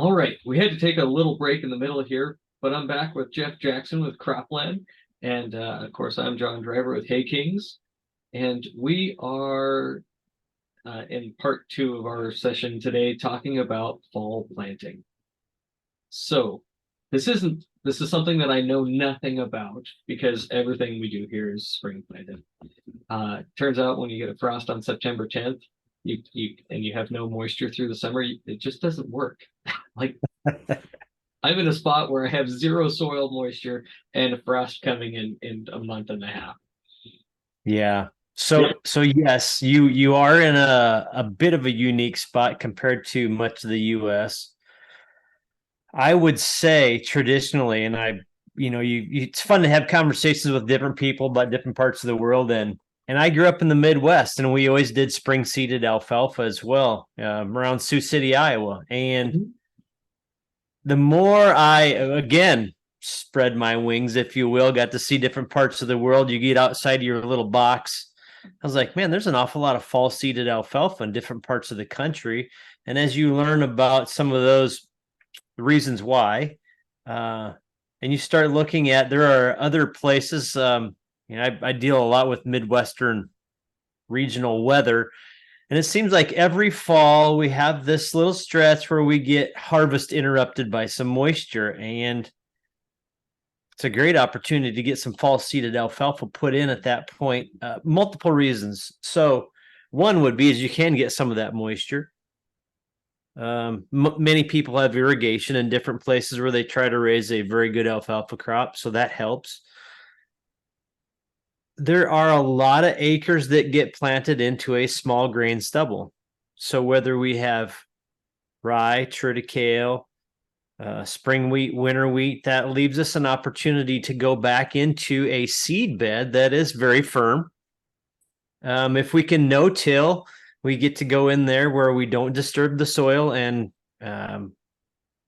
All right, we had to take a little break in the middle here, but I'm back with Jeff Jackson with Cropland, and of course I'm John Driver with Hay Kings, and we are in part two of our session today talking about fall planting. So this is something that I know nothing about because everything we do here is spring planted. Turns out when you get a frost on September 10th, you have no moisture through the summer, it just doesn't work. Like I'm in a spot where I have zero soil moisture and a frost coming in a month and a half. Yeah. So yes, you are in a bit of a unique spot compared to much of the US. I would say traditionally, and it's fun to have conversations with different people about different parts of the world, and I grew up in the Midwest, and we always did spring seeded alfalfa as well, around Sioux City, Iowa. And Mhm. the more I, again, spread my wings, if you will, got to see different parts of the world, you get outside your little box. I was like, man, there's an awful lot of fall seeded alfalfa in different parts of the country. And as you learn about some of those reasons why, uh, and you start looking at, there are other places. I deal a lot with Midwestern regional weather, and it seems like every fall we have this little stretch where we get harvest interrupted by some moisture, and it's a great opportunity to get some fall seeded alfalfa put in at that point. Multiple reasons. So one would be is you can get some of that moisture. Many people have irrigation in different places where they try to raise a very good alfalfa crop, so that helps. There are a lot of acres that get planted into a small grain stubble. So whether we have rye, triticale, spring wheat, winter wheat, that leaves us an opportunity to go back into a seed bed that is very firm. If we can no-till, we get to go in there where we don't disturb the soil and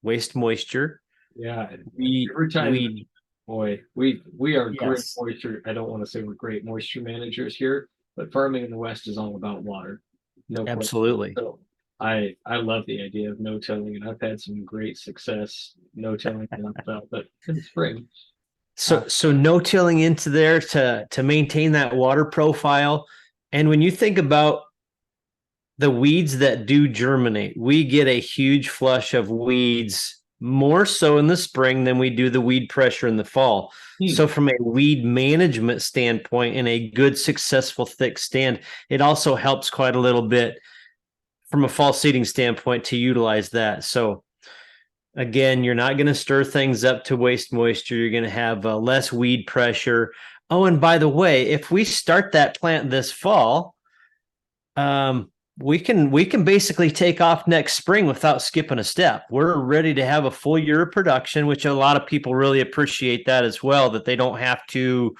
waste moisture. Yeah, We every time, we boy, we are great yes, moisture. I don't want to say we're great moisture managers here, but farming in the West is all about water, no question. absolutely. So I love the idea of no tilling, and I've had some great success no tilling in alfalfa in the spring. So no tilling into there to maintain that water profile. And when you think about the weeds that do germinate, we get a huge flush of weeds more so in the spring than we do the weed pressure in the fall. Hmm. So from a weed management standpoint and a good successful thick stand, it also helps quite a little bit from a fall seeding standpoint to utilize that. So again, you're not going to stir things up to waste moisture. You're going to have less weed pressure. Oh, and by the way, if we start that plant this fall, we can basically take off next spring without skipping a step. We're ready to have a full year of production, which a lot of people really appreciate that as well, that they don't have to,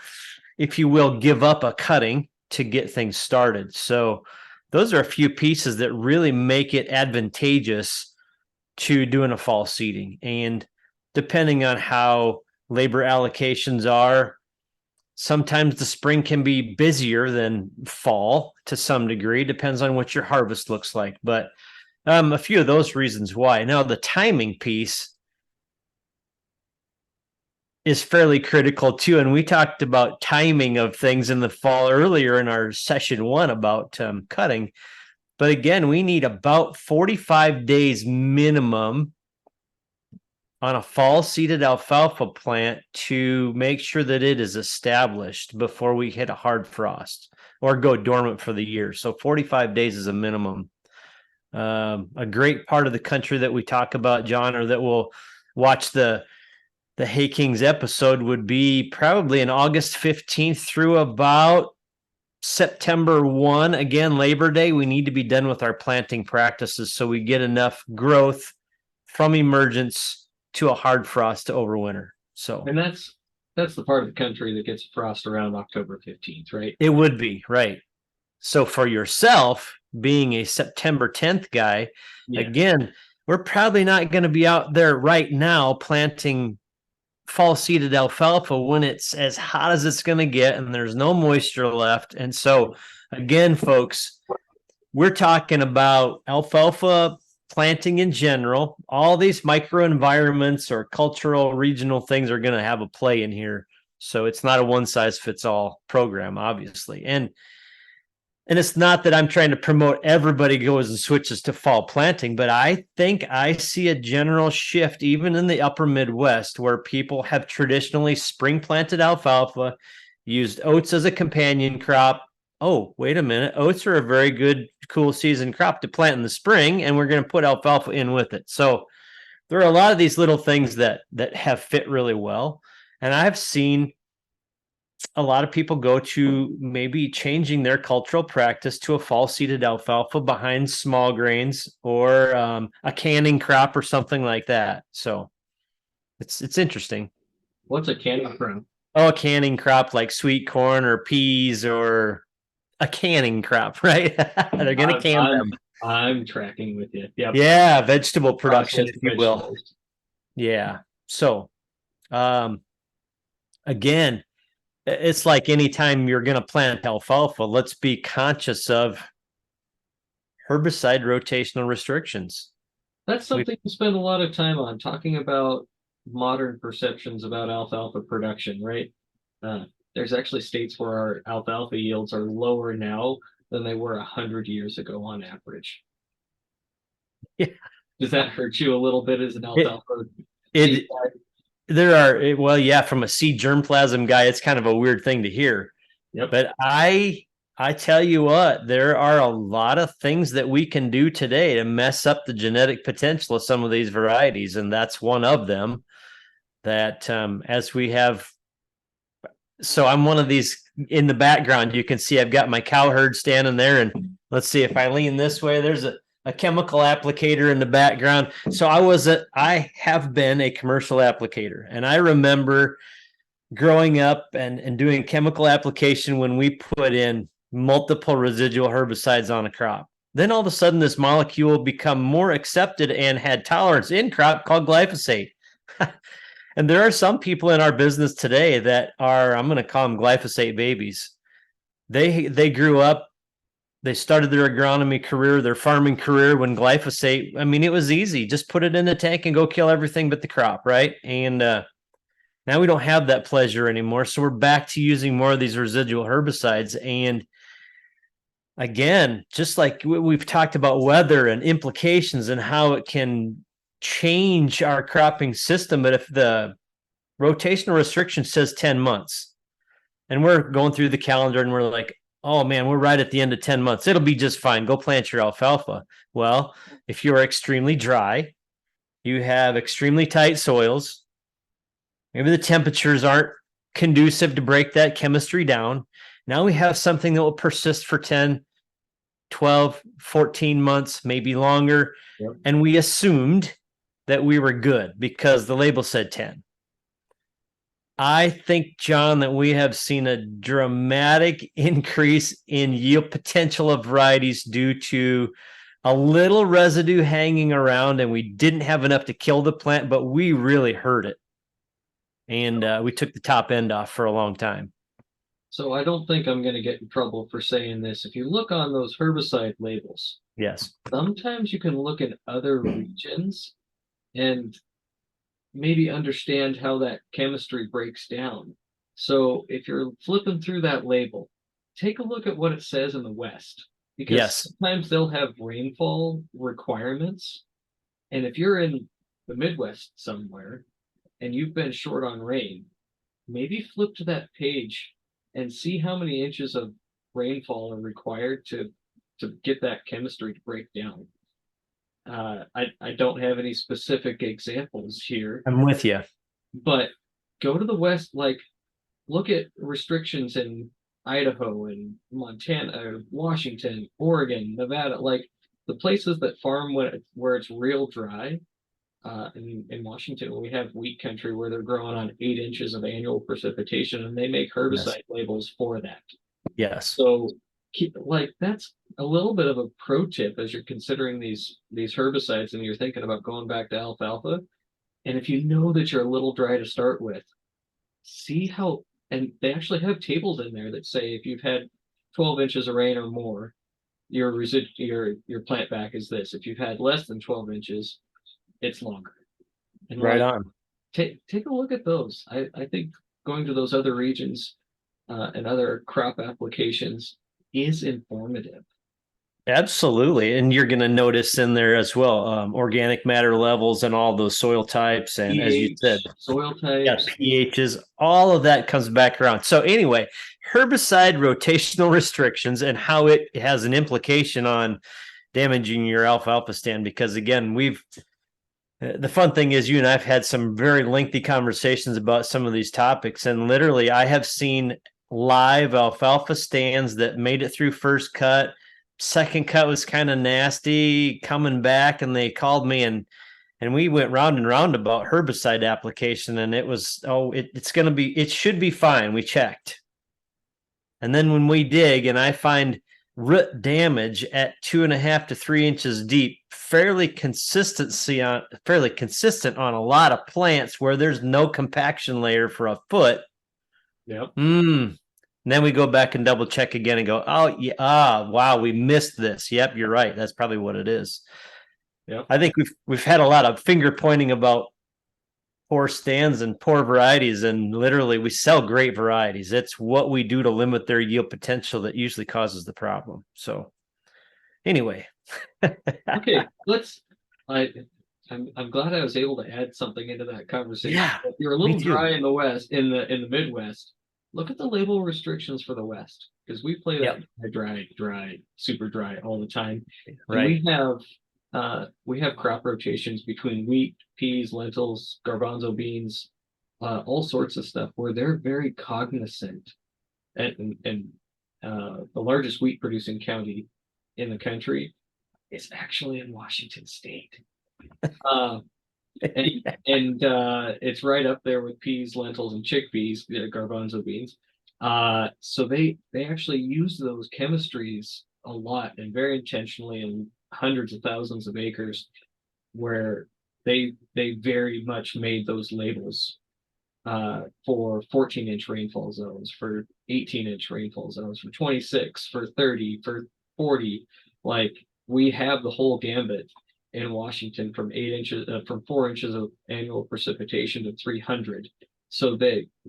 if you will, give up a cutting to get things started. So those are a few pieces that really make it advantageous to doing a fall seeding. And depending on how labor allocations are, sometimes the spring can be busier than fall to some degree, depends on what your harvest looks like. But a few of those reasons why. Now, the timing piece is fairly critical too. And we talked about timing of things in the fall earlier in our session one about cutting. But again, we need about 45 days minimum on a fall seeded alfalfa plant to make sure that it is established before we hit a hard frost or go dormant for the year. So 45 days is a minimum. A great part of the country that we talk about, John, or that we'll watch the Hay Kings episode would be probably in August 15th through about September 1. Again, Labor Day, we need to be done with our planting practices so we get enough growth from emergence to a hard frost to overwinter. So And that's the part of the country that gets frost around October 15th, right? it would be right. So for yourself, being a September 10th guy, Yeah. again, we're probably not going to be out there right now planting fall seeded alfalfa when it's as hot as it's going to get and there's no moisture left. And so, again, folks, we're talking about alfalfa planting in general. All these microenvironments or cultural regional things are going to have a play in here. So it's not a one size fits all program, obviously. And it's not that I'm trying to promote everybody goes and switches to fall planting, but I think I see a general shift even in the upper Midwest where people have traditionally spring planted alfalfa, used oats as a companion crop. Oh, wait a minute. Oats are a very good cool season crop to plant in the spring, and we're going to put alfalfa in with it. So there are a lot of these little things that have fit really well. And I've seen a lot of people go to maybe changing their cultural practice to a fall seeded alfalfa behind small grains or a canning crop or something like that. So it's interesting. What's a canning crop? Oh, a canning crop like sweet corn or peas or a canning crop, right? They're going to can them. I'm tracking with you. Yep. Yeah, vegetable production, Processed if you will. vegetables. Yeah. So, again, it's like anytime you're going to plant alfalfa, let's be conscious of herbicide rotational restrictions. That's something to spend a lot of time on, talking about modern perceptions about alfalfa production, right? There's actually states where our alfalfa yields are lower now than they were 100 years ago on average. Yeah. Does that hurt you a little bit as an alfalfa? There are, well, yeah, from a seed germplasm guy, it's kind of a weird thing to hear. Yep. But I tell you what, there are a lot of things that we can do today to mess up the genetic potential of some of these varieties, and that's one of them. That as we have, so I'm one of these in the background. You can see I've got my cow herd standing there, and let's see if I lean this way. There's a chemical applicator in the background. So I have been a commercial applicator, and I remember growing up and doing chemical application when we put in multiple residual herbicides on a crop. Then all of a sudden this molecule become more accepted and had tolerance in crop called glyphosate. And there are some people in our business today that are, I'm going to call them glyphosate babies. They grew up, they started their agronomy career, their farming career when glyphosate, I mean, it was easy. Just put it in the tank and go kill everything but the crop, right? And now we don't have that pleasure anymore. So we're back to using more of these residual herbicides. And again, just like we've talked about weather and implications and how it can change our cropping system. But if the rotational restriction says 10 months and we're going through the calendar and we're like, oh man, we're right at the end of 10 months. It'll be just fine. Go plant your alfalfa. Well, if you're extremely dry, you have extremely tight soils, maybe the temperatures aren't conducive to break that chemistry down. Now we have something that will persist for 10, 12, 14 months, maybe longer. Yep. And we assumed that we were good because the label said 10. I think, John, that we have seen a dramatic increase in yield potential of varieties due to a little residue hanging around, and we didn't have enough to kill the plant, but we really hurt it. And we took the top end off for a long time. So I don't think I'm going to get in trouble for saying this. If you look on those herbicide labels, yes, sometimes you can look at other regions and maybe understand how that chemistry breaks down. So if you're flipping through that label, take a look at what it says in the West, because sometimes they'll have rainfall requirements. And if you're in the Midwest somewhere and you've been short on rain, maybe flip to that page and see how many inches of rainfall are required to get that chemistry to break down. I don't have any specific examples here. I'm with you. But go to the West, like look at restrictions in Idaho and Montana, Washington, Oregon, Nevada, like the places that farm where it's real dry. In Washington, we have wheat country where they're growing on 8 inches of annual precipitation, and they make herbicide labels for that. Yes. So like that's a little bit of a pro tip as you're considering these herbicides and you're thinking about going back to alfalfa. And if you know that you're a little dry to start with, see how, and they actually have tables in there that say if you've had 12 inches of rain or more, your plant back is this. If you've had less than 12 inches, it's longer. And Right like on. take a look at those. I think going to those other regions and other crop applications is informative. Absolutely. And you're going to notice in there as well organic matter levels and all those soil types. And as you said, pH, soil yeah, types. pHs, all of that comes back around. So, anyway, herbicide rotational restrictions and how it has an implication on damaging your alfalfa stand. Because, again, the fun thing is, you and I've had some very lengthy conversations about some of these topics. And literally, I have seen live alfalfa stands that made it through first cut. Second cut was kind of nasty coming back, and they called me and we went round and round about herbicide application, and it was it should be fine. We checked, and then when we dig and I find root damage at 2.5 to 3 inches deep, fairly consistent on a lot of plants where there's no compaction layer for a foot. Yep. And then we go back and double check again and go, oh yeah, wow, we missed this. Yep, you're right. That's probably what it is. Yep. I think we've had a lot of finger pointing about poor stands and poor varieties, and literally we sell great varieties. It's what we do to limit their yield potential that usually causes the problem. So anyway. Okay, I'm glad I was able to add something into that conversation. Yeah, If you're a me little too. dry in the West, in the Midwest, look at the label restrictions for the West because we play that Yep. dry, super dry all the time. And Right. we have crop rotations between wheat, peas, lentils, garbanzo beans, all sorts of stuff where they're very cognizant. And the largest wheat producing county in the country is actually in Washington State. Uh, and it's right up there with peas, lentils, and chickpeas, garbanzo beans. So they actually use those chemistries a lot and very intentionally in hundreds of thousands of acres, where they very much made those labels for 14-inch rainfall zones, for 18-inch rainfall zones, for 26, for 30, for 40. Like we have the whole gambit in Washington from 4 inches of annual precipitation to 300. So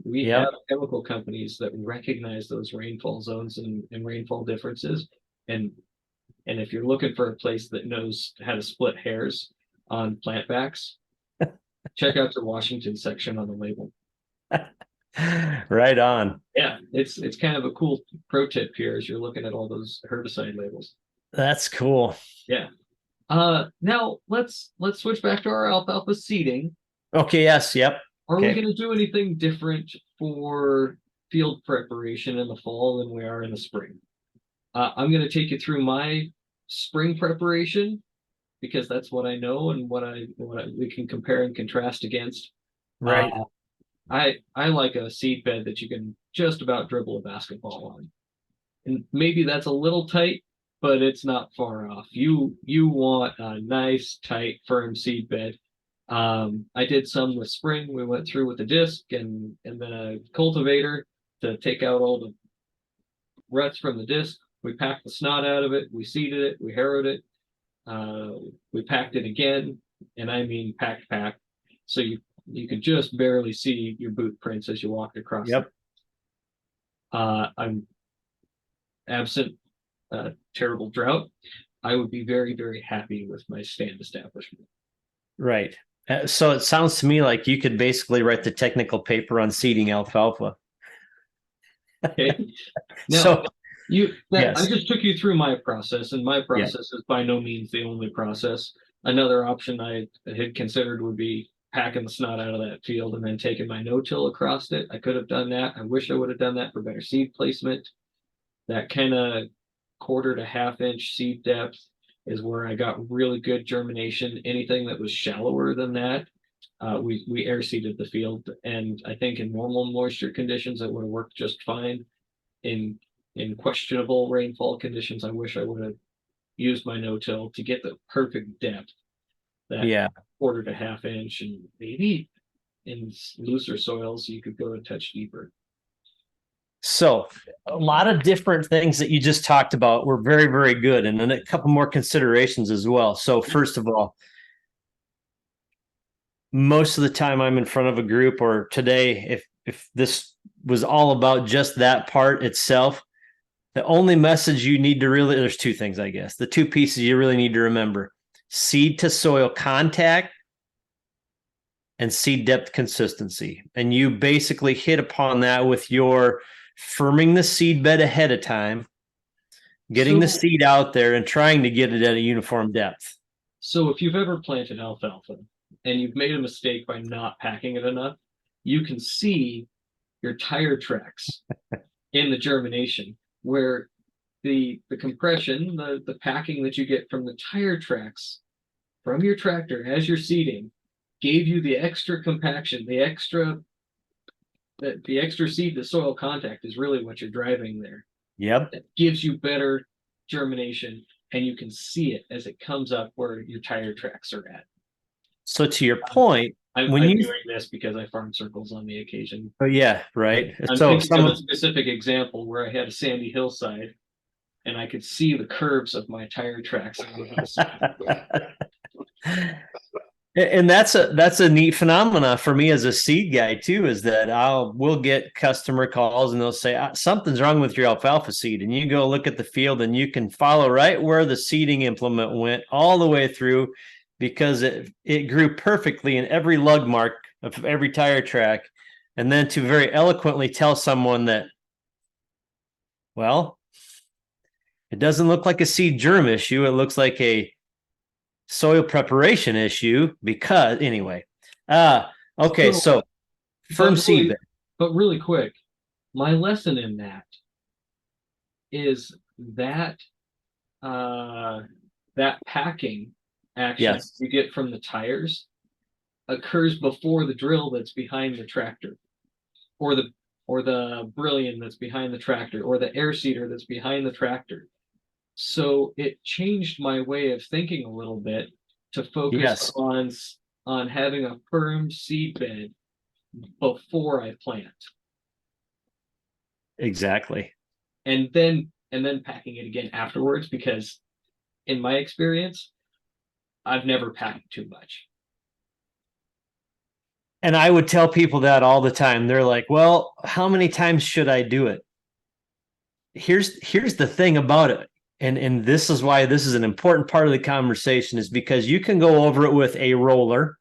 we have Yep. chemical companies that recognize those rainfall zones and rainfall differences. And if you're looking for a place that knows how to split hairs on plant backs, check out the Washington section on the label. Right on. Yeah, it's kind of a cool pro tip here as you're looking at all those herbicide labels. That's cool. Yeah. Now let's switch back to our alfalfa seeding. Okay. Yes. Yep. Are we Okay. going to do anything different for field preparation in the fall than we are in the spring? I'm going to take you through my spring preparation because that's what I know and we can compare and contrast against. Right. Uh, I like a seed bed that you can just about dribble a basketball on. And maybe that's a little tight, but it's not far off. You want a nice, tight, firm seed bed. I did some this spring. We went through with a disc and then a cultivator to take out all the ruts from the disc. We packed the snot out of it. We seeded it. We harrowed it. We packed it again, and I mean packed. So you could just barely see your boot prints as you walked across. Yep. I'm absent terrible drought. I would be very, very happy with my stand establishment. Right. So it sounds to me like you could basically write the technical paper on seeding alfalfa. Okay. Now, So I just took you through my process, and my yeah. process is by no means the only process. Another option I had considered would be packing the snot out of that field and then taking my no-till across it. I could have done that. I wish I would have done that for better seed placement. That kind of quarter to half-inch seed depth is where I got really good germination. Anything that was shallower than that, we air seeded the field, and I think in normal moisture conditions it would have worked just fine. In questionable rainfall conditions, I wish I would have used my no-till to get the perfect depth, that quarter to half-inch, and maybe in looser soils you could go a touch deeper. So a lot of different things that you just talked about were very, very good. And then a couple more considerations as well. So first of all, most of the time I'm in front of a group, or today, if this was all about just that part itself, the only message you need to really, there's two things, I guess. The two pieces you really need to remember: seed to soil contact and seed depth consistency. And you basically hit upon that with your firming the seed bed ahead of time, getting the seed out there and trying to get it at a uniform depth. So if you've ever planted alfalfa and you've made a mistake by not packing it enough, you can see your tire tracks in the germination, where the compression, the packing that you get from the tire tracks from your tractor as you're seeding gave you the extra compaction, the extra seed to soil contact is really what you're driving there. Yep. That gives you better germination, and you can see it as it comes up where your tire tracks are at. So to your point, I'm doing this because I farm circles on the occasion. Oh yeah, right. I'm so thinking of a specific example where I had a sandy hillside and I could see the curves of my tire tracks on the hillside. And that's a neat phenomena for me as a seed guy too, is that we'll get customer calls and they'll say something's wrong with your alfalfa seed, and you go look at the field and you can follow right where the seeding implement went all the way through, because it grew perfectly in every lug mark of every tire track. And then to very eloquently tell someone that, well, it doesn't look like a seed germ issue, it looks like a soil preparation issue, because anyway. Okay, so firm seed bed. But really quick, my lesson in that is that that packing action you get from the tires occurs before the drill that's behind the tractor, or the brilliant that's behind the tractor, or the air seeder that's behind the tractor. So it changed my way of thinking a little bit to focus on having a firm seed bed before I plant. Exactly. And then packing it again afterwards, because in my experience, I've never packed too much. And I would tell people that all the time. They're like, well, how many times should I do it? Here's the thing about it. And this is why this is an important part of the conversation, is because you can go over it with a roller.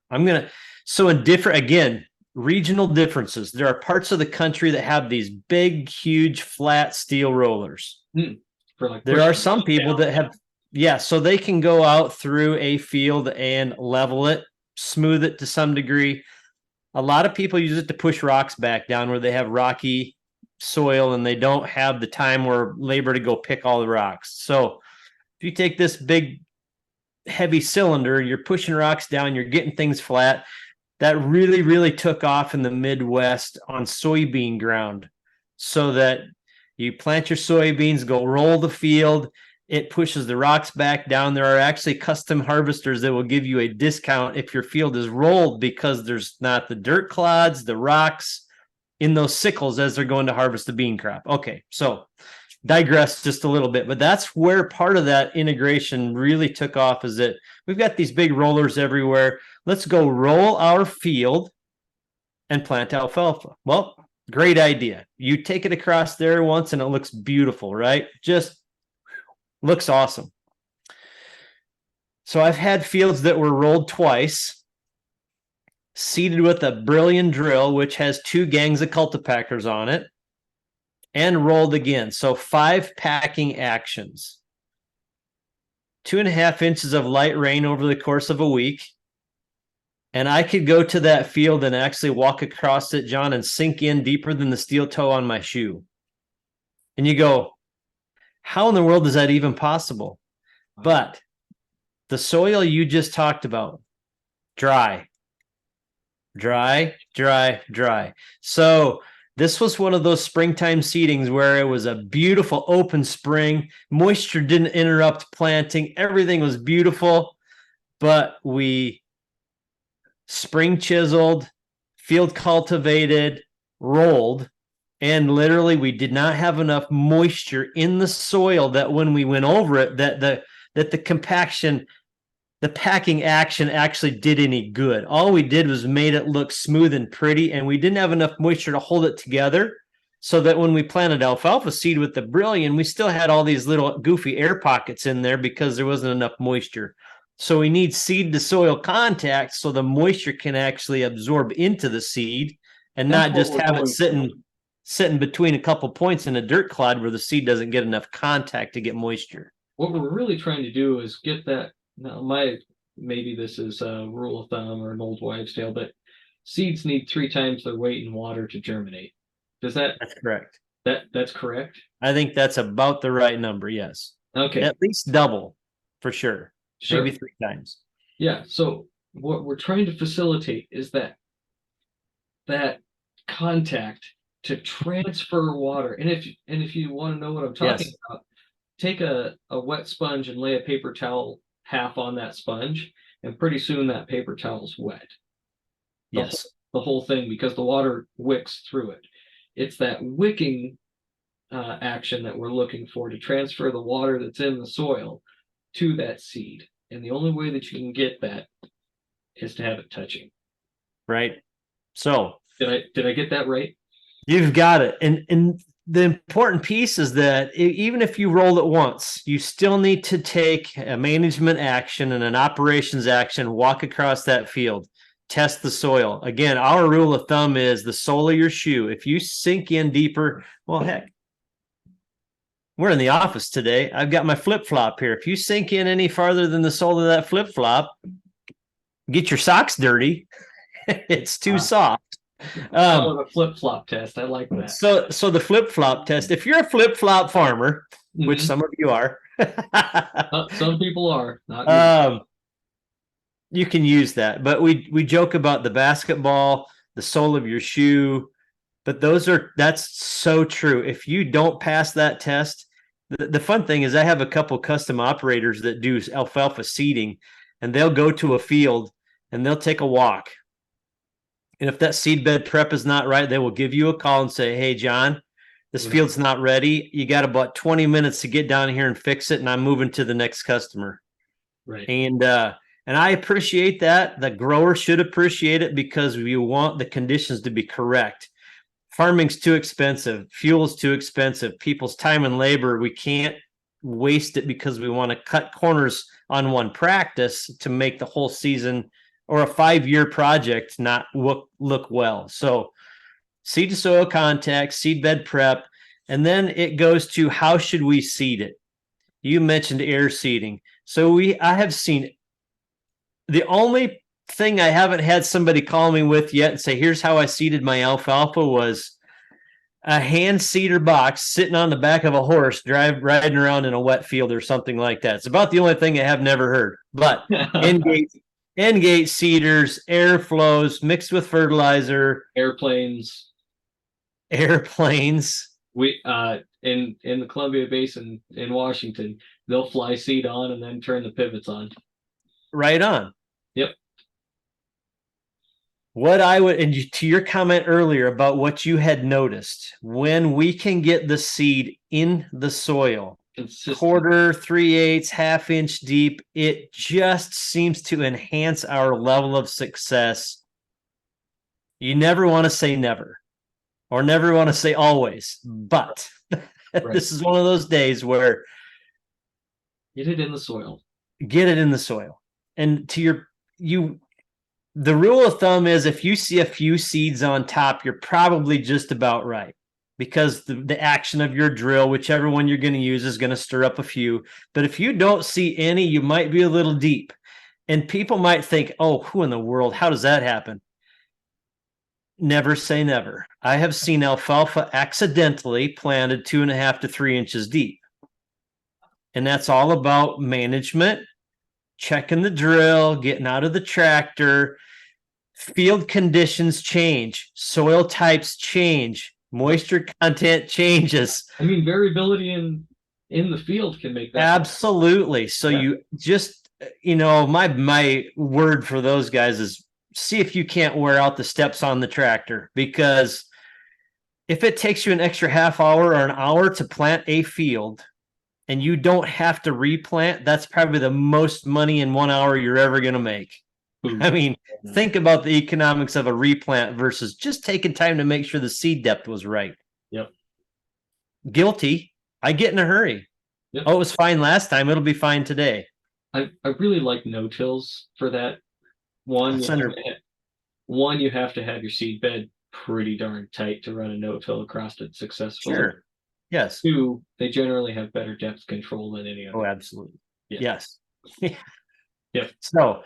So in different, again, regional differences. There are parts of the country that have these big, huge, flat steel rollers. There are some people that have, so they can go out through a field and level it, smooth it to some degree. A lot of people use it to push rocks back down where they have rocky soil and they don't have the time or labor to go pick all the rocks. So if you take this big, heavy cylinder, you're pushing rocks down, you're getting things flat. That really, really took off in the Midwest on soybean ground, so that you plant your soybeans, go roll the field, it pushes the rocks back down. There are actually custom harvesters that will give you a discount if your field is rolled, because there's not the dirt clods, the rocks in those sickles as they're going to harvest the bean crop. Okay, so digress just a little bit, but that's where part of that integration really took off, is that we've got these big rollers everywhere. Let's go roll our field and plant alfalfa. Well, great idea. You take it across there once and it looks beautiful, right? Just looks awesome. So I've had fields that were rolled twice, seeded with a brilliant drill, which has 2 gangs of cultipackers on it, and rolled again. So 5 packing actions. 2.5 inches of light rain over the course of a week. And I could go to that field and actually walk across it, John, and sink in deeper than the steel toe on my shoe. And you go, how in the world is that even possible? But the soil you just talked about, dry. So this was one of those springtime seedings where it was a beautiful open spring. Moisture didn't interrupt planting. Everything was beautiful, but we spring chiseled, field cultivated, rolled, And literally, we did not have enough moisture in the soil that when we went over it, that the compaction, the packing action actually did any good. All we did was made it look smooth and pretty, and we didn't have enough moisture to hold it together, so that when we planted alfalfa seed with the Brillion, we still had all these little goofy air pockets in there because there wasn't enough moisture. So we need seed to soil contact so the moisture can actually absorb into the seed and That's not what just we're have it going sitting between a couple points in a dirt clod where the seed doesn't get enough contact to get moisture. What we're really trying to do is get that. Now, maybe this is a rule of thumb or an old wives' tale, but seeds need 3 times their weight in water to germinate. Does that That's correct. that's correct? I think that's about the right number. Yes. Okay, At least double for sure. sure. Maybe 3 times. Yeah. So what we're trying to facilitate is that contact to transfer water. And if you want to know what I'm talking Yes. about, take a wet sponge and lay a paper towel half on that sponge, and pretty soon that paper towel's wet. Yes. The whole thing, because the water wicks through it. It's that wicking action that we're looking for to transfer the water that's in the soil to that seed. And the only way that you can get that is to have it touching. Right. So Did I get that right? you've got it. And the important piece is that even if you roll it once, you still need to take a management action and an operations action, walk across that field, test the soil. Again, our rule of thumb is the sole of your shoe. If you sink in deeper, well, heck, we're in the office today. I've got my flip-flop here. If you sink in any farther than the sole of that flip-flop, get your socks dirty. It's too soft. Call it a flip-flop test. I like that. So the flip-flop test, if you're a flip-flop farmer, which Mhm. some of you are, Some people are not. you can use that. But we joke about the basketball, the sole of your shoe, but that's so true. If you don't pass that test, the fun thing is I have a couple custom operators that do alfalfa seeding, and they'll go to a field and they'll take a walk. And if that seed bed prep is not right, they will give you a call and say, "Hey, John, this field's not ready. You got about 20 minutes to get down here and fix it, and I'm moving to the next customer." Right. And I appreciate that. The grower should appreciate it because you want the conditions to be correct. Farming's too expensive. Fuel's too expensive. People's time and labor, we can't waste it because we want to cut corners on one practice to make the whole season or a 5-year project not look well. So seed to soil contact, seed bed prep, and then it goes to how should we seed it? You mentioned air seeding. So I have seen, the only thing I haven't had somebody call me with yet and say, "Here's how I seeded my alfalfa," was a hand seeder box sitting on the back of a horse riding around in a wet field or something like that. It's about the only thing I have never heard. But end gate seeders, air flows mixed with fertilizer, Airplanes. airplanes. We in the Columbia Basin in Washington, they'll fly seed on and then turn the pivots on. Right on. Yep. What I would, and to your comment earlier about what you had noticed, when we can get the seed in the soil, quarter, 3/8, half-inch deep, it just seems to enhance our level of success. You never want to say never, or never want to say always, but right. This is one of those days where get it in the soil. Get it in the soil. And the rule of thumb is if you see a few seeds on top, you're probably just about right, because the action of your drill, whichever one you're going to use, is going to stir up a few. But if you don't see any, you might be a little deep. And people might think, "Oh, who in the world? How does that happen?" Never say never. I have seen alfalfa accidentally planted 2.5 to 3 inches deep. And that's all about management, checking the drill, getting out of the tractor. Field conditions change, soil types change, moisture content changes. I mean, variability in the field can make that absolutely. So you just, my word for those guys is see if you can't wear out the steps on the tractor, because if it takes you an extra half hour or an hour to plant a field and you don't have to replant, that's probably the most money in 1 hour you're ever going to make. I Boom. mean, think about the economics of a replant versus just taking time to make sure the seed depth was right. Yep. Guilty. I get in a hurry. Yep. Oh, it was fine last time. It'll be fine today. I really like no-tills for that. One, That's under you have to have your seed bed pretty darn tight to run a no-till across it successfully. sure. Yes. Two, they generally have better depth control than any Oh, other. absolutely. Yeah. Yes. Yep. So,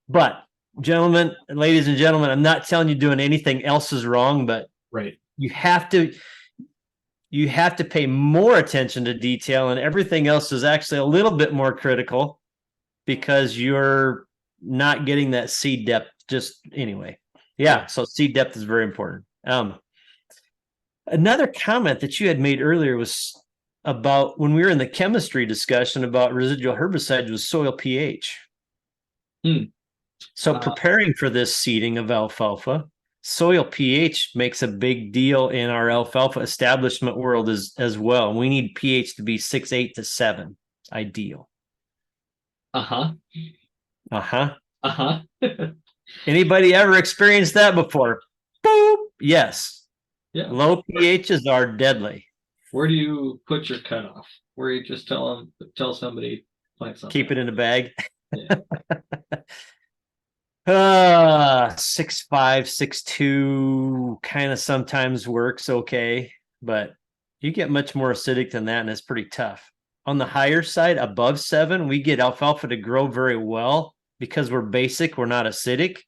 but gentlemen, ladies and gentlemen, I'm not telling you doing anything else is wrong, but Right. you have to pay more attention to detail, and everything else is actually a little bit more critical because you're not getting that seed depth just anyway. Yeah, so seed depth is very important. Another comment that you had made earlier was about when we were in the chemistry discussion about residual herbicides was soil pH. So preparing for this seeding of alfalfa, soil pH makes a big deal in our alfalfa establishment world as well. We need pH to be 6.8 to 7, ideal. Uh-huh. Uh-huh. Uh-huh. Anybody ever experienced that before? Boop. Yes. Yeah. Low pHs are deadly. Where do you put your cutoff? Where you just tell somebody plant something. Keep it in a bag. Yeah. 6.5, 6.2 kind of sometimes works okay, but you get much more acidic than that, and it's pretty tough. On the higher side, above 7, we get alfalfa to grow very well because we're basic, we're not acidic.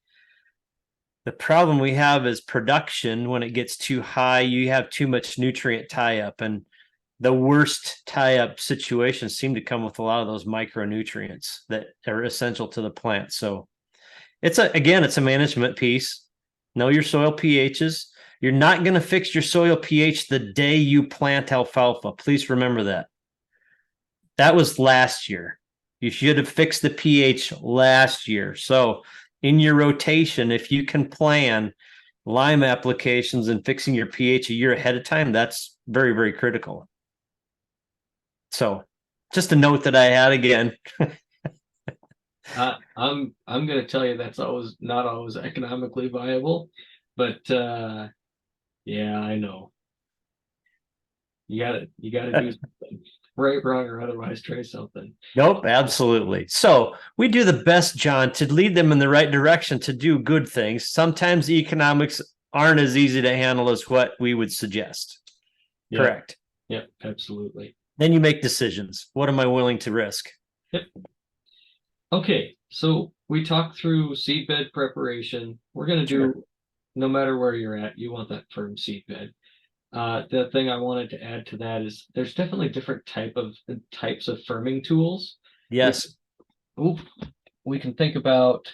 The problem we have is production. When it gets too high, you have too much nutrient tie-up, and the worst tie-up situations seem to come with a lot of those micronutrients that are essential to the plant. So it's a management piece. Know your soil pHs. You're not going to fix your soil pH the day you plant alfalfa. Please remember that. That was last year. You should have fixed the pH last year. So in your rotation, if you can plan lime applications and fixing your pH a year ahead of time, that's very, very critical. So just a note that I had again. I'm going to tell you that's not always economically viable, but yeah, I know. You gotta do something. Right, wrong, or otherwise try something. Nope, absolutely. So we do the best, John, to lead them in the right direction to do good things. Sometimes the economics aren't as easy to handle as what we would suggest. Yep. Correct. Yep, absolutely. Then you make decisions. What am I willing to risk? Yep. Okay, so we talked through seedbed preparation. We're going to do, no matter where you're at, you want that firm seedbed. The thing I wanted to add to that is there's definitely different types of firming tools. Yes. We can think about,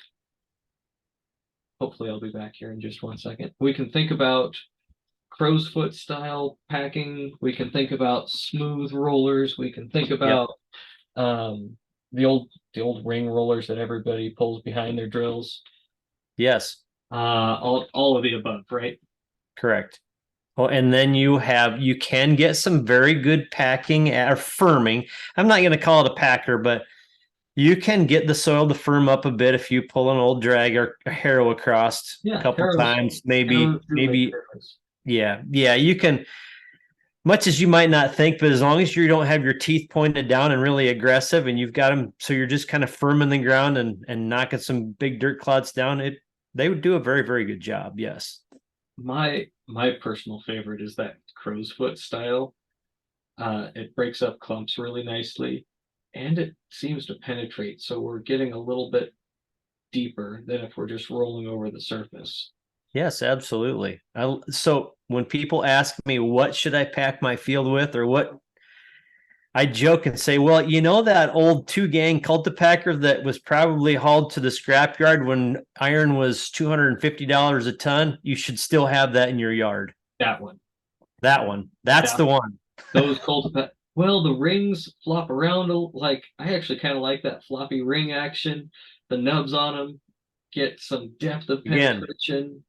hopefully I'll be back here in just 1 second. We can think about crow's foot style packing. We can think about smooth rollers. We can think about the old ring rollers that everybody pulls behind their drills. Yes. All of the above, right? Correct. Well, and then you can get some very good packing or firming. I'm not going to call it a packer, but you can get the soil to firm up a bit if you pull an old drag or a harrow across a couple times, maybe. Yeah, you can, much as you might not think, but as long as you don't have your teeth pointed down and really aggressive and you've got them, so you're just kind of firm in the ground and knocking some big dirt clods down, they would do a very, very good job. Yes. My personal favorite is that crow's foot style. It breaks up clumps really nicely, and it seems to penetrate, so we're getting a little bit deeper than if we're just rolling over the surface. Yes, absolutely. So when people ask me what should I pack my field with, or what, I joke and say, well, you know that old 2-gang cultipacker that was probably hauled to the scrapyard when iron was $250 a ton? You should still have that in your yard. That one. That's the one. Those cultipack. Well, the rings flop around. Like, I actually kind of like that floppy ring action. The nubs on them get some depth of penetration.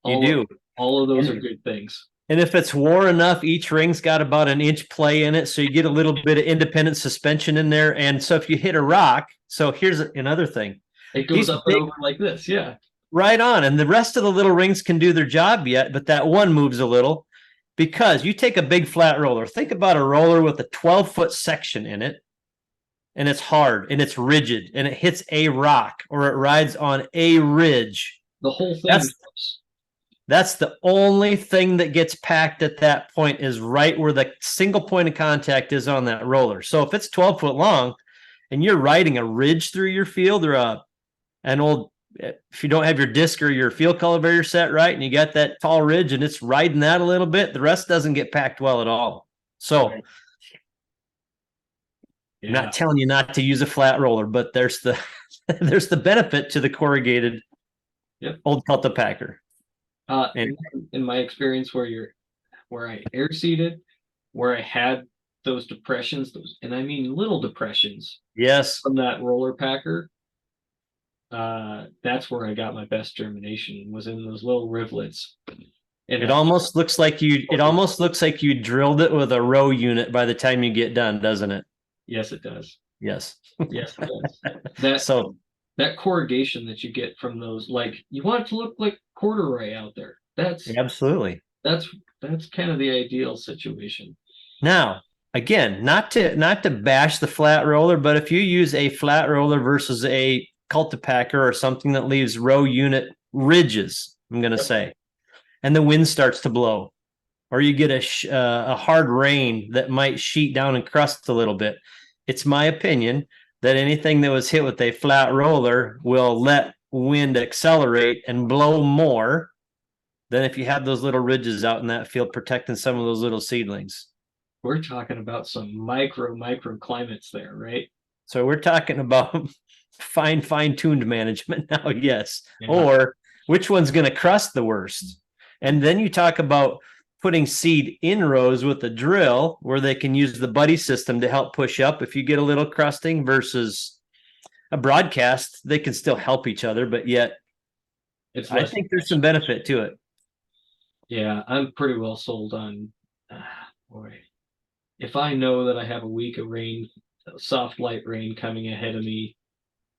You do. All of those are good things. And if it's wore enough, each ring's got about an inch play in it. So you get a little bit of independent suspension in there. And so if you hit a rock, so here's another thing. It goes These up and big, over like this. Yeah. right on. And the rest of the little rings can do their job yet, but that one moves a little because you take a big flat roller. Think about a roller with a 12-foot section in it, and it's hard and it's rigid and it hits a rock or it rides on a ridge. The whole thing. That's the only thing that gets packed at that point is right where the single point of contact is on that roller. So if it's 12 foot long and you're riding a ridge through your field or an old, if you don't have your disc or your field cultivator set right and you got that tall ridge and it's riding that a little bit, the rest doesn't get packed well at all. So I'm not telling you not to use a flat roller, but there's the there's the benefit to the corrugated old cultipacker. In my experience, where I air seeded, where I had those depressions, and I mean little depressions, yes, from that roller packer, that's where I got my best germination, was in those little rivulets. And it almost looks like you drilled it with a row unit by the time you get done, doesn't it? Yes, it does. Yes. Yes, it does. That corrugation that you get from those, like, you want it to look like corduroy out there. That's absolutely. That's kind of the ideal situation. Now, again, not to bash the flat roller, but if you use a flat roller versus a cultipacker or something that leaves row unit ridges, I'm going to say, and the wind starts to blow, or you get a hard rain that might sheet down and crust a little bit, it's my opinion that anything that was hit with a flat roller will let wind accelerate and blow more than if you have those little ridges out in that field protecting some of those little seedlings. We're talking about some micro climates there, right? So we're talking about fine-tuned management now, yes. Yeah. Or which one's going to crust the worst? And then you talk about putting seed in rows with a drill where they can use the buddy system to help push up if you get a little crusting versus a broadcast. They can still help each other, but yet I think there's some benefit to it. Yeah, I'm pretty well sold on, boy, if I know that I have a week of rain, soft light rain coming ahead of me,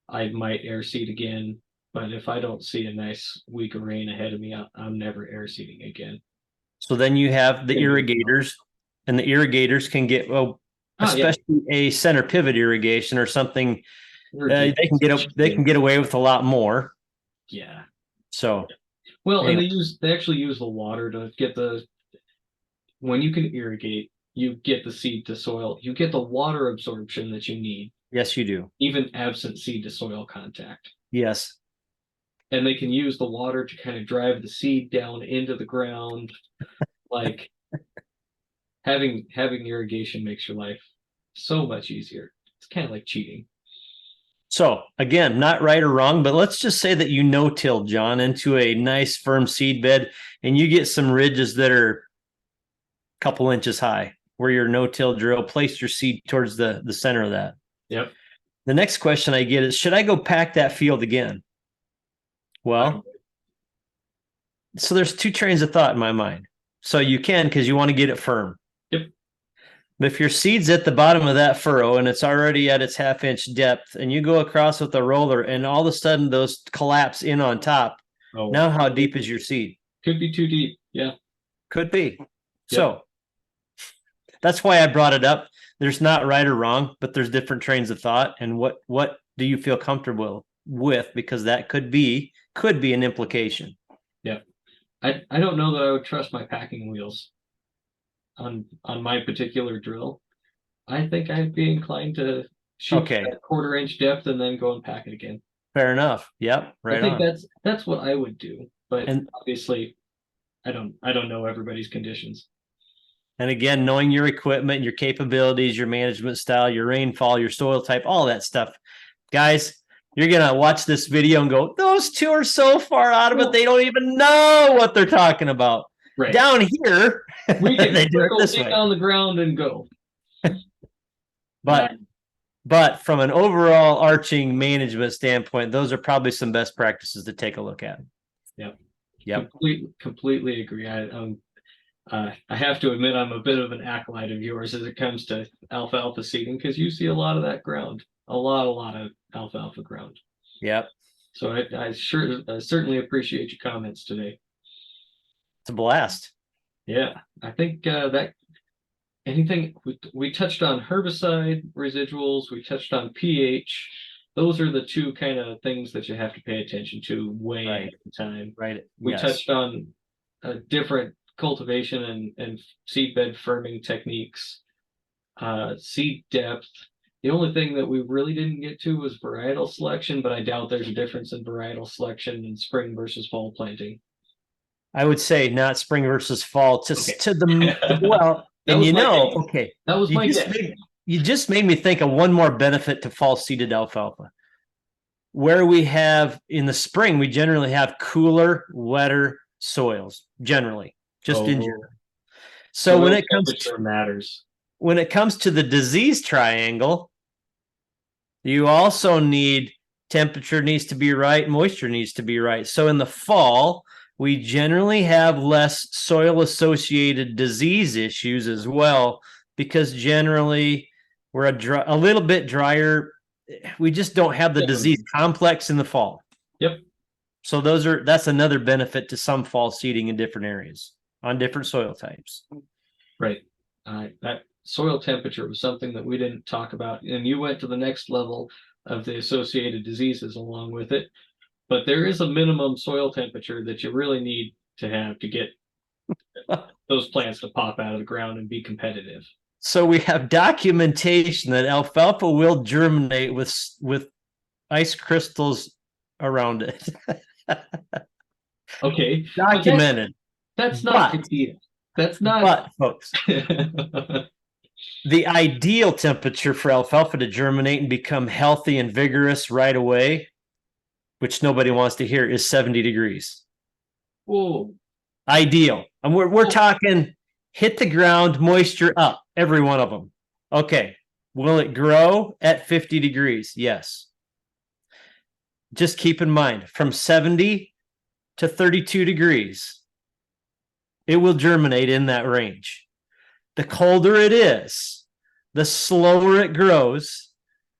I might air seed again. But if I don't see a nice week of rain ahead of me, I'm never air seeding again. So then you have the irrigators, and the irrigators can get, especially a center pivot irrigation or something. They can get away with a lot more. Yeah. So, well, and they actually use the water to get when you can irrigate, you get the seed to soil, you get the water absorption that you need. Yes, you do. Even absent seed to soil contact. Yes. And they can use the water to kind of drive the seed down into the ground. Like having irrigation makes your life so much easier. It's kind of like cheating. So again, not right or wrong, but let's just say that you no-till, John, into a nice firm seed bed and you get some ridges that are a couple inches high where your no-till drill placed your seed towards the center of that. Yep. The next question I get is, should I go pack that field again? Well, so there's two trains of thought in my mind. So you can, because you want to get it firm. Yep. But if your seed's at the bottom of that furrow and it's already at its half-inch depth and you go across with a roller and all of a sudden those collapse in on top, now how deep is your seed? Could be too deep. Yeah. Could be. Yep. So that's why I brought it up. There's not right or wrong, but there's different trains of thought. And what do you feel comfortable with? Because that could be an implication. Yeah. I don't know that I would trust my packing wheels on my particular drill. I think I'd be inclined to shoot at 1/4 inch depth and then go and pack it again. Fair enough. Yep. Right. I think that's what I would do. But obviously I don't know everybody's conditions. And again, knowing your equipment, your capabilities, your management style, your rainfall, your soil type, all that stuff. Guys, you're going to watch this video and go, those two are so far out of it, they don't even know what they're talking about. Right. Down here, we can they do it this way. On the ground and go. But from an overall arching management standpoint, those are probably some best practices to take a look at. Yep. Completely agree. I have to admit I'm a bit of an acolyte of yours as it comes to alfalfa seeding because you see a lot of that ground, a lot of alfalfa ground. Yep. So I certainly appreciate your comments today. It's a blast. Yeah, I think that anything we touched on herbicide residuals, we touched on pH. Those are the two kind of things that you have to pay attention to way Right. ahead of time. Right. We Yes. touched on different cultivation and seedbed firming techniques, seed depth. The only thing that we really didn't get to was varietal selection, but I doubt there's a difference in varietal selection in spring versus fall planting. I would say not spring versus fall, Okay. to the well, That and was my guess. okay, That was my guess. you just made me think of one more benefit to fall seeded alfalfa. Where we have in the spring, we generally have cooler, wetter soils, generally, just in general. So when it comes to matters. When it comes to the disease triangle, you also need temperature needs to be right, moisture needs to be right. So in the fall, we generally have less soil associated disease issues as well, because generally we're a little bit drier. We just don't have the disease complex in the fall. Yep. So that's another benefit to some fall seeding in different areas on different soil types. Right. That soil temperature was something that we didn't talk about, and you went to the next level of the associated diseases along with it. But there is a minimum soil temperature that you really need to have to get those plants to pop out of the ground and be competitive. So we have documentation that alfalfa will germinate with ice crystals around it. Okay. Documented. That's not ideal. That's not. But folks, the ideal temperature for alfalfa to germinate and become healthy and vigorous right away, which nobody wants to hear, is 70 degrees. Whoa. Ideal. And we're talking hit the ground, moisture up, every one of them. Okay. Will it grow at 50 degrees? Yes. Just keep in mind, from 70 to 32 degrees, it will germinate in that range. The colder it is, the slower it grows,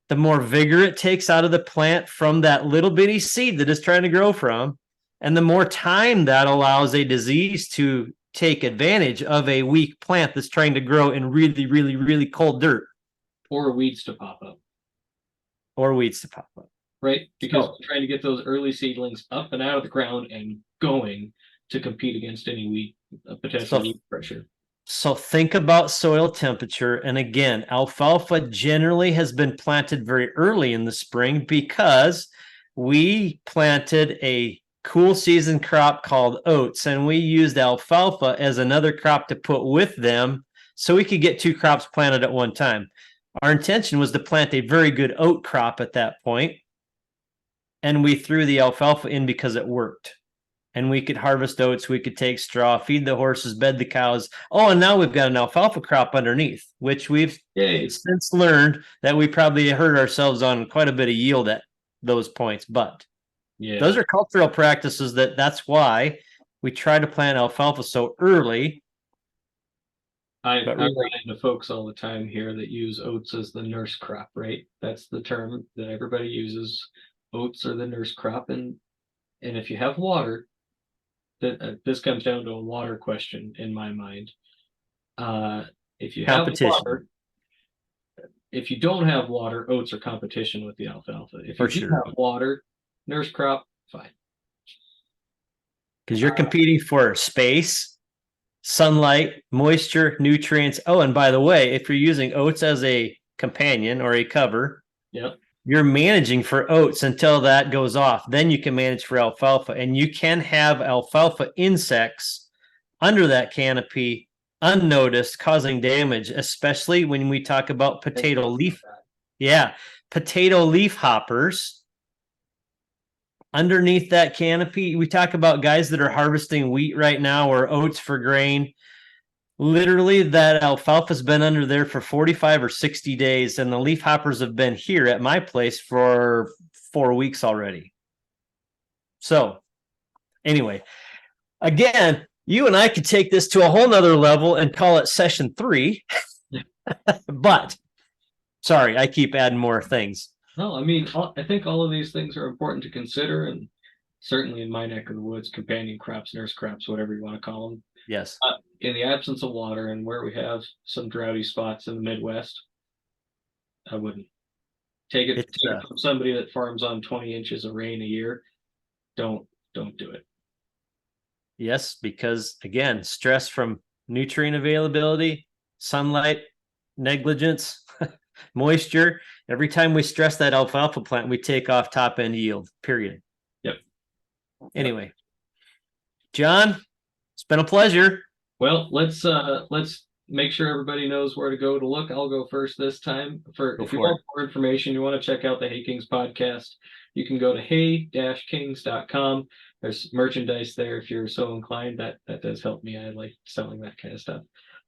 the more vigor it takes out of the plant from that little bitty seed that it's trying to grow from, and the more time that allows a disease to take advantage of a weak plant that's trying to grow in really, really, really cold dirt. Or weeds to pop up. Right? Because we're trying to get those early seedlings up and out of the ground and going to compete against any weed, potential weed pressure. So think about soil temperature. And again, alfalfa generally has been planted very early in the spring because we planted a cool season crop called oats, and we used alfalfa as another crop to put with them so we could get two crops planted at one time. Our intention was to plant a very good oat crop at that point, and we threw the alfalfa in because it worked. And we could harvest oats, we could take straw, feed the horses, bed the cows. Oh, and now we've got an alfalfa crop underneath, which we've since learned that we probably hurt ourselves on quite a bit of yield at those points. But those are cultural practices that's why we try to plant alfalfa so early. I run into folks all the time here that use oats as the nurse crop, right? That's the term that everybody uses. Oats are the nurse crop, and if you have water, this comes down to a water question in my mind. If you have water, if you don't have water, oats are competition with the alfalfa. If you do have water, nurse crop, fine. Because you're competing for space, sunlight, moisture, nutrients. Oh, and by the way, if you're using oats as a companion or a cover, you're managing for oats until that goes off. Then you can manage for alfalfa, and you can have alfalfa insects under that canopy unnoticed, causing damage, especially when we talk about potato leaf. Yeah, potato leaf hoppers underneath that canopy. We talk about guys that are harvesting wheat right now or oats for grain. Literally, that alfalfa's been under there for 45 or 60 days, and the leaf hoppers have been here at my place for 4 weeks already. So, anyway, again, You and I could take this to a whole nother level and call it session 3. But sorry, I keep adding more things. No, I mean, I think all of these things are important to consider, and certainly in my neck of the woods, companion crops, nurse crops, whatever you want to call them. Yes. In the absence of water and where we have some droughty spots in the Midwest, I wouldn't take It's it from somebody that farms on 20 inches of rain a year. Don't don't do it. yes, because again, stress from nutrient availability, sunlight, negligence, moisture. Every time we stress that alfalfa plant, we take off top end yield, period. Yep. Anyway, John, it's been a pleasure. Well, let's make sure everybody knows where to go to look. I'll go first this time. For Go if you for it. want more information, you want to check out the Hey Kings podcast, you can go to hey-kings.com. There's merchandise there if you're so inclined. That does help me. I like selling that kind of stuff.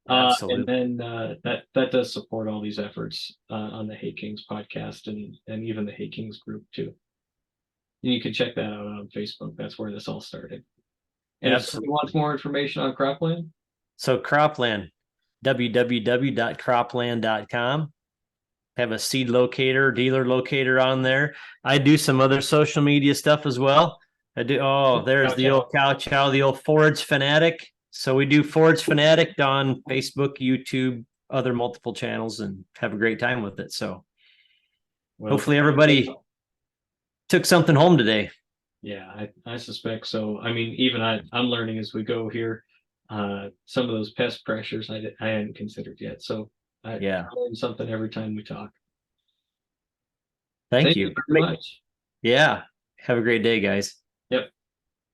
And Absolutely. then that does support all these efforts on the Hey Kings podcast and even the Hey Kings group too. You can check that out on Facebook. That's where this all started. And if somebody Absolutely. wants more information on cropland, So cropland, www.cropland.com. Have a seed locator, dealer locator on there. I do some other social media stuff as well. I do. Oh, there's the old cow chow, the old Forage Fanatic. So we do Forage Fanatic on Facebook, YouTube, other multiple channels, and have a great time with it. So well, hopefully everybody took something home today. yeah, I suspect so. I mean, even I'm learning as we go here. Some of those pest pressures I hadn't considered yet. So I Yeah. learn something every time we talk. Thank Thank you you. very much. Yeah. Have a great day, guys.